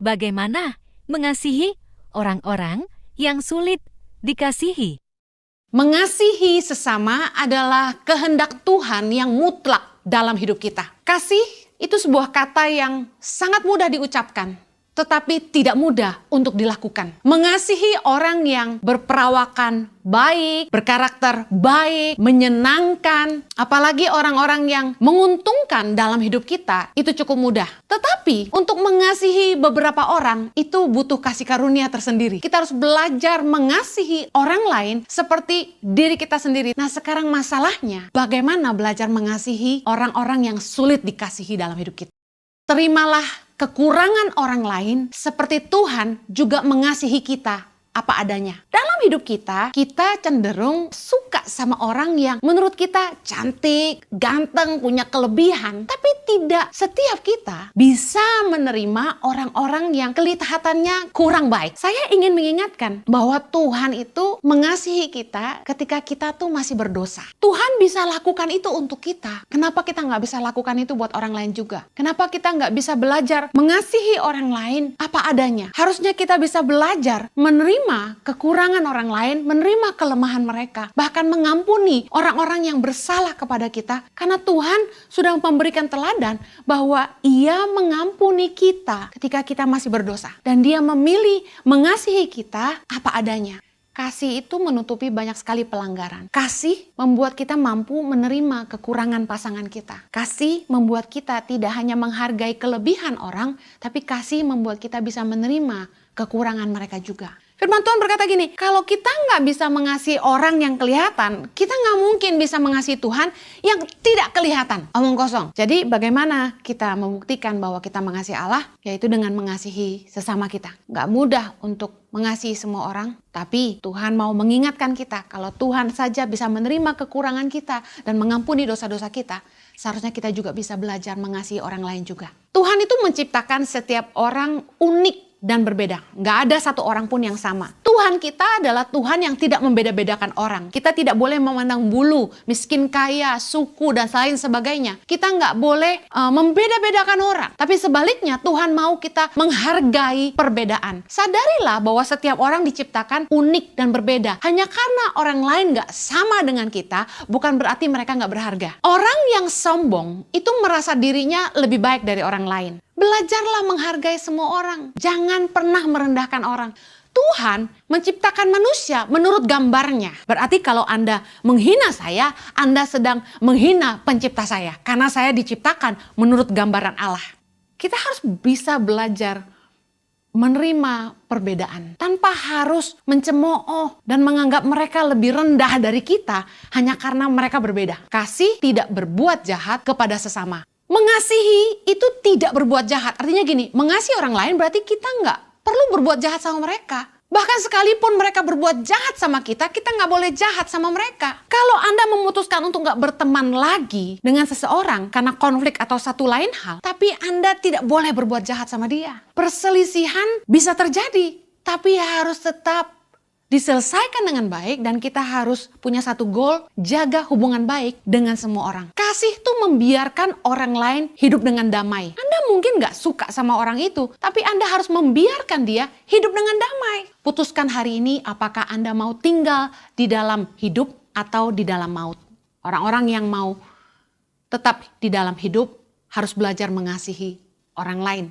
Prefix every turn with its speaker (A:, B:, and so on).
A: Bagaimana mengasihi orang-orang yang sulit dikasihi?
B: Mengasihi sesama adalah kehendak Tuhan yang mutlak dalam hidup kita. Kasih itu sebuah kata yang sangat mudah diucapkan, tetapi tidak mudah untuk dilakukan. Mengasihi orang yang berperawakan baik, berkarakter baik, menyenangkan, apalagi orang-orang yang menguntungkan dalam hidup kita, itu cukup mudah. Tetapi untuk mengasihi beberapa orang, itu butuh kasih karunia tersendiri. Kita harus belajar mengasihi orang lain seperti diri kita sendiri. Nah, sekarang masalahnya, bagaimana belajar mengasihi orang-orang yang sulit dikasihi dalam hidup kita? Terimalah kekurangan orang lain seperti Tuhan juga mengasihi kita apa adanya. Dalam hidup kita cenderung suka sama orang yang menurut kita cantik, ganteng, punya kelebihan. Tapi tidak setiap kita bisa menerima orang-orang yang kelihatannya kurang baik. Saya ingin mengingatkan bahwa Tuhan itu mengasihi kita ketika kita tuh masih berdosa. Tuhan bisa lakukan itu untuk kita. Kenapa kita nggak bisa lakukan itu buat orang lain juga? Kenapa kita nggak bisa belajar mengasihi orang lain apa adanya? Harusnya kita bisa belajar menerima kekurangan orang lain, menerima kelemahan mereka, bahkan mengampuni orang-orang yang bersalah kepada kita, karena Tuhan sudah memberikan teladan bahwa Ia mengampuni kita ketika kita masih berdosa, dan Dia memilih mengasihi kita apa adanya. Kasih itu menutupi banyak sekali pelanggaran. Kasih membuat kita mampu menerima kekurangan pasangan kita. Kasih membuat kita tidak hanya menghargai kelebihan orang, tapi kasih membuat kita bisa menerima kekurangan mereka juga. Firman Tuhan berkata gini, kalau kita nggak bisa mengasihi orang yang kelihatan, kita nggak mungkin bisa mengasihi Tuhan yang tidak kelihatan. Omong kosong. Jadi bagaimana kita membuktikan bahwa kita mengasihi Allah? Yaitu dengan mengasihi sesama kita. Nggak mudah untuk mengasihi semua orang, tapi Tuhan mau mengingatkan kita kalau Tuhan saja bisa menerima kekurangan kita dan mengampuni dosa-dosa kita, seharusnya kita juga bisa belajar mengasihi orang lain juga. Tuhan itu menciptakan setiap orang unik dan berbeda. Nggak ada satu orang pun yang sama. Tuhan kita adalah Tuhan yang tidak membeda-bedakan orang. Kita tidak boleh memandang bulu, miskin, kaya, suku, dan lain sebagainya. Kita nggak boleh membeda-bedakan orang. Tapi sebaliknya Tuhan mau kita menghargai perbedaan. Sadarilah bahwa setiap orang diciptakan unik dan berbeda. Hanya karena orang lain nggak sama dengan kita, bukan berarti mereka nggak berharga. Orang yang sombong itu merasa dirinya lebih baik dari orang lain. Belajarlah menghargai semua orang. Jangan pernah merendahkan orang. Tuhan menciptakan manusia menurut gambarnya. Berarti kalau Anda menghina saya, Anda sedang menghina pencipta saya. Karena saya diciptakan menurut gambaran Allah. Kita harus bisa belajar menerima perbedaan. Tanpa harus mencemooh dan menganggap mereka lebih rendah dari kita hanya karena mereka berbeda. Kasih tidak berbuat jahat kepada sesama. Mengasihi itu tidak berbuat jahat. Artinya gini, mengasihi orang lain berarti kita nggak perlu berbuat jahat sama mereka. Bahkan sekalipun mereka berbuat jahat sama kita nggak boleh jahat sama mereka. Kalau Anda memutuskan untuk nggak berteman lagi dengan seseorang karena konflik atau satu lain hal, tapi Anda tidak boleh berbuat jahat sama dia. Perselisihan bisa terjadi, tapi harus tetap diselesaikan dengan baik, dan kita harus punya satu goal, jaga hubungan baik dengan semua orang. Kasih tuh membiarkan orang lain hidup dengan damai. Anda mungkin gak suka sama orang itu, tapi Anda harus membiarkan dia hidup dengan damai. Putuskan hari ini apakah Anda mau tinggal di dalam hidup atau di dalam maut. Orang-orang yang mau tetap di dalam hidup harus belajar mengasihi orang lain.